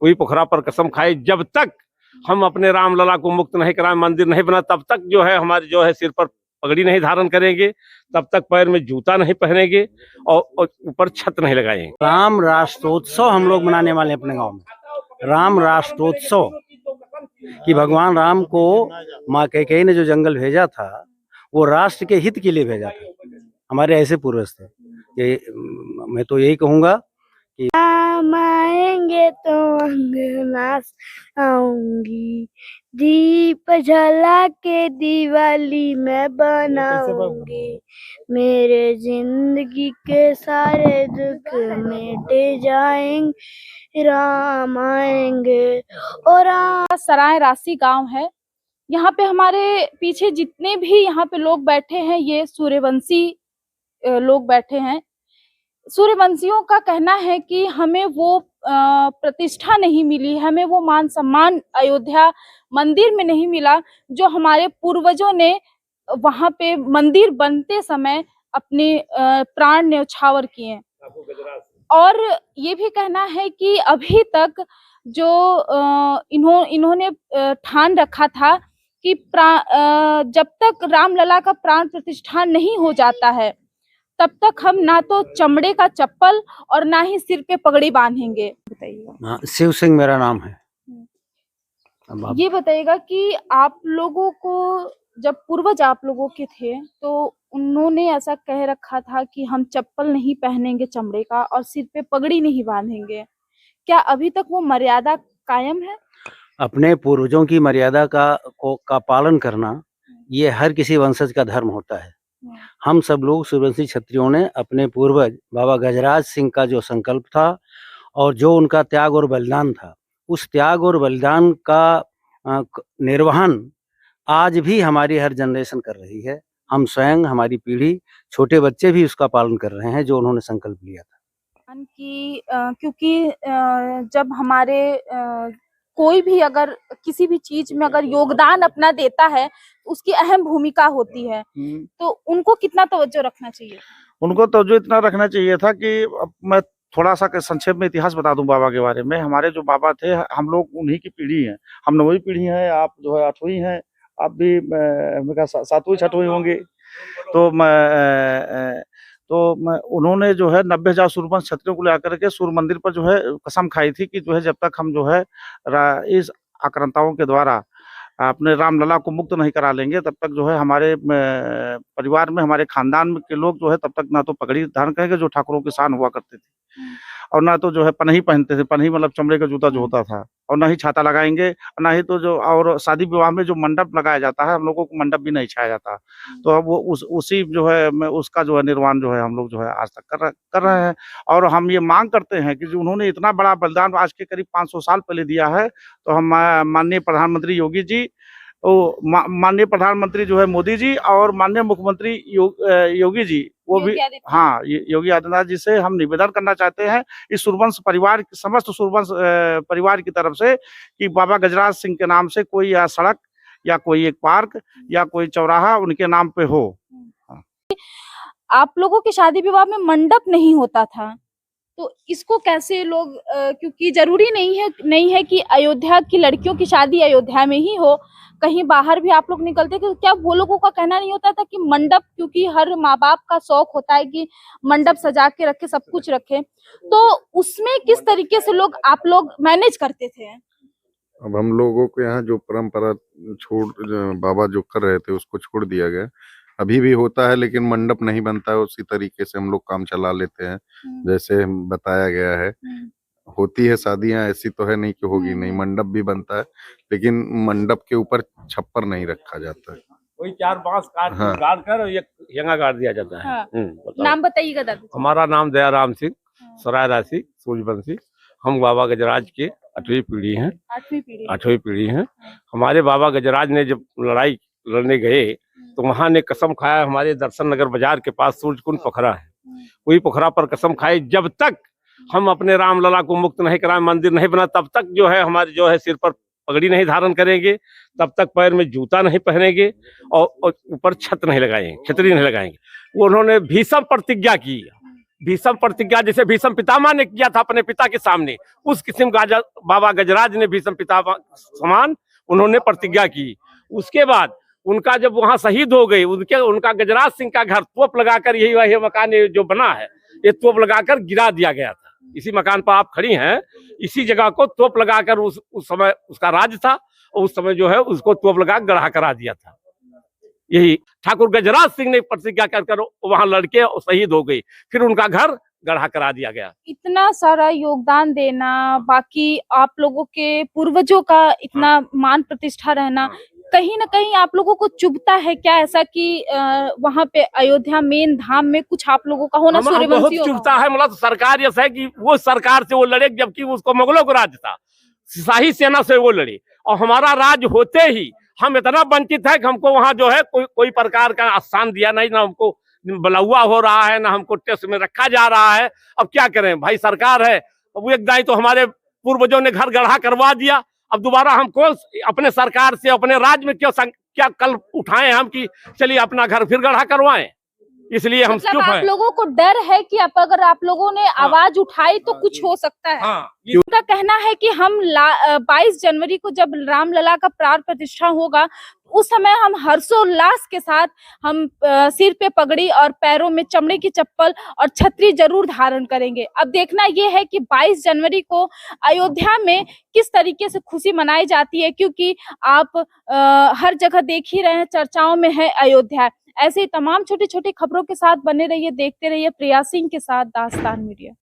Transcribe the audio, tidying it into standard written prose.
कोई पोखरा पर कसम खाए, जब तक हम अपने रामलला को मुक्त नहीं कराए, मंदिर नहीं बना, तब तक जो है हमारे जो है सिर पर पगड़ी नहीं धारण करेंगे, तब तक पैर में जूता नहीं पहनेंगे और ऊपर छत नहीं लगाएंगे। राम राष्ट्रोत्सव हम लोग मनाने वाले हैं अपने गांव में। राम राष्ट्रोत्सव कि भगवान राम को माँ कैकेयी ने जो जंगल भेजा था वो राष्ट्र के हित के लिए भेजा था। हमारे ऐसे पूर्वज थे। ये मैं तो यही कहूँगा कि राम आएंगे तो अंगना आऊंगी, दीप जला के दिवाली में बनाऊंगी, मेरे जिंदगी के सारे दुख मिट जाएंगे, राम आएंगे। और सराय राशि गांव है। यहाँ पे हमारे पीछे जितने भी यहाँ पे लोग बैठे हैं ये सूर्यवंशी लोग बैठे हैं। सूर्यवंशियों का कहना है कि हमें वो प्रतिष्ठा नहीं मिली, हमें वो मान सम्मान अयोध्या मंदिर में नहीं मिला जो हमारे पूर्वजों ने वहां पे मंदिर बनते समय अपने प्राण न्यौछावर किए। और ये भी कहना है कि अभी तक जो इन्होंने ठान रखा था कि जब तक रामलला का प्राण प्रतिष्ठा नहीं हो जाता है तब तक हम ना तो चमड़े का चप्पल और ना ही सिर पे पगड़ी बांधेंगे। बताइएगा। शिव सिंह मेरा नाम है। ये बताइएगा कि आप लोगों को जब पूर्वज आप लोगों के थे तो उन्होंने ऐसा कह रखा था कि हम चप्पल नहीं पहनेंगे चमड़े का और सिर पे पगड़ी नहीं बांधेंगे, क्या अभी तक वो मर्यादा कायम है? अपने पूर्वजों की मर्यादा का पालन करना ये हर किसी वंशज का धर्म होता है। हम सब लोग सूर्यवंशी क्षत्रियों ने अपने पूर्वज बाबा गजराज सिंह का जो संकल्प था और जो उनका त्याग और बलिदान था, उस त्याग और बलिदान का निर्वहन आज भी हमारी हर जनरेशन कर रही है। हम स्वयं, हमारी पीढ़ी, छोटे बच्चे भी उसका पालन कर रहे हैं जो उन्होंने संकल्प लिया था। क्योंकि जब हमारे कोई भी अगर किसी भी चीज में अगर योगदान अपना देता है उसकी अहम भूमिका होती है, तो उनको कितना तवज्जो रखना चाहिए? उनको तवज्जो इतना रखना चाहिए था कि मैं थोड़ा सा संक्षेप में इतिहास बता दूं बाबा के बारे में। हमारे जो बाबा थे हम लोग उन्हीं की पीढ़ी हैं। हम 9वीं पीढ़ी हैं, आप जो है 8वीं हैं, आप भी 7वीं 6वीं होंगे। उन्होंने जो है 90,000 सूर्यवंश क्षत्रियों को लेकर के सूर्य मंदिर पर जो है कसम खाई थी कि जो है जब तक हम जो है इस आक्रांताओं के द्वारा अपने रामलला को मुक्त नहीं करा लेंगे तब तक जो है हमारे परिवार में, हमारे खानदान के लोग जो है तब तक ना तो पगड़ी धारण करेंगे जो ठाकुरों की शान हुआ करते थे, और ना तो जो है पनही पहनते थे। पनही मतलब चमड़े का जूता जो होता था, और ना ही छाता लगाएंगे, और ना ही तो जो और शादी विवाह में जो मंडप लगाया जाता है हम लोगों को मंडप भी नहीं छाया जाता। तो अब वो उसी जो है उसका जो है निर्माण जो है हम लोग जो है आज तक कर रहे हैं। और हम ये मांग करते हैं कि जो उन्होंने इतना बड़ा बलिदान आज के करीब 500 साल पहले दिया है, तो हम माननीय प्रधानमंत्री योगी जी, माननीय प्रधानमंत्री जो है मोदी जी और माननीय मुख्यमंत्री योगी जी, वो भी हाँ योगी आदित्यनाथ जी से हम निवेदन करना चाहते हैं इस सूर्यवंश परिवार, समस्त सूर्यवंश परिवार की तरफ से कि बाबा गजराज सिंह के नाम से कोई या सड़क या कोई एक पार्क या कोई चौराहा उनके नाम पे हो। आप लोगों के शादी विवाह में मंडप नहीं होता था, तो इसको कैसे लोग क्योंकि जरूरी नहीं है कि अयोध्या की लड़कियों की शादी अयोध्या में ही हो, कहीं बाहर भी आप लोग निकलते थे, क्या वो लोगों का कहना नहीं होता था कि मंडप, क्योंकि हर माँ बाप का शौक होता है कि मंडप सजा के रखे, सब कुछ रखे, तो उसमें किस तरीके से आप लोग मैनेज करते थे? अब हम लोगों को यहाँ जो परंपरा बाबा जो कर रहे थे उसको छोड़ दिया गया। अभी भी होता है लेकिन मंडप नहीं बनता है, उसी तरीके से हम लोग काम चला लेते हैं जैसे बताया गया है। होती है शादियां, ऐसी तो है नहीं कि होगी नहीं, मंडप भी बनता है लेकिन मंडप के ऊपर छप्पर नहीं रखा जाता है। कोई 4 बांस गाड़ कर एक हेंगा गाड़ दिया जाता है। हाँ। नाम बताइएगा दादा। हमारा नाम दयाराम सिंह, सराय राशि सूर्यवंशी। हम बाबा गजराज के 8वीं पीढ़ी हैं। 8वीं पीढ़ी हैं। हमारे बाबा गजराज ने जब लड़ाई लड़ने गए तो वहां ने कसम खाया, हमारे दर्शन नगर बाजार के पास सूरजकुंड पोखरा है, कोई पोखरा पर कसम खाए, जब तक हम अपने रामलला को मुक्त नहीं कराए, मंदिर नहीं बना, तब तक जो है हमारे जो है सिर पर पगड़ी नहीं धारण करेंगे, तब तक पैर में जूता नहीं पहनेंगे और ऊपर छत नहीं लगाएंगे, छतरी नहीं लगाएंगे। उन्होंने भीषण प्रतिज्ञा की भीष्म प्रतिज्ञा जैसे भीष्म पितामह ने किया था अपने पिता के सामने, उस किस्म का बाबा गजराज ने भीष्म पितामह समान उन्होंने प्रतिज्ञा की। उसके बाद उनका जब वहां शहीद हो गए, उनका गजराज सिंह का घर तोप लगाकर, यही वही मकान जो बना है, ये तोप लगाकर गिरा दिया गया था। इसी मकान पर आप खड़ी हैं, इसी जगह को तोप लगाकर उस समय उसका राज था, और उस समय जो है उसको तोप लगा गढ़ा करा दिया था। यही ठाकुर गजराज सिंह ने प्रतिज्ञा कर वहां लड़के शहीद हो गए, फिर उनका घर गढ़ा करा दिया गया। इतना सारा योगदान देना, बाकी आप लोगों के पूर्वजों का इतना मान प्रतिष्ठा रहना, कहीं ना कहीं आप लोगों को चुभता है क्या ऐसा कि वहां पे अयोध्या मेन धाम में कुछ आप लोगों का होना? बहुत सूर्यवंशियों चुभता है। मतलब सरकार ऐसा है कि वो सरकार से वो लड़े, जबकि उसको मुगलों को राज था, शाही सेना से वो लड़े, और हमारा राज होते ही हम इतना वंचित है कि हमको वहां जो है कोई प्रकार का स्थान दिया नहीं, ना हमको बुलावा हो रहा है, ना हमको टेस्ट में रखा जा रहा है। अब क्या करें भाई, सरकार है, वो एक दाई तो हमारे पूर्वजों ने घर गढ़ा करवा दिया, अब दोबारा हमको अपने सरकार से अपने राज्य में क्या कल उठाएं हम कि चलिए अपना घर फिर गढ़ा करवाएं, इसलिए हम मतलब चुप आप हैं। लोगों को डर है कि अगर आप लोगों ने आवाज उठाई तो कुछ हो सकता है। हाँ, उनका कहना है कि हम 22 जनवरी को जब रामलला का प्राण प्रतिष्ठा होगा, उस समय हम हर्षोल्लास के साथ हम सिर पे पगड़ी और पैरों में चमड़े की चप्पल और छतरी जरूर धारण करेंगे। अब देखना ये है कि 22 जनवरी को अयोध्या में किस तरीके से खुशी मनाई जाती है, क्योंकि आप हर जगह देख ही रहे हैं, चर्चाओं में है अयोध्या। ऐसे ही तमाम छोटी छोटी खबरों के साथ बने रहिए, देखते रहिए प्रिया सिंह के साथ दास्तान मीडिया।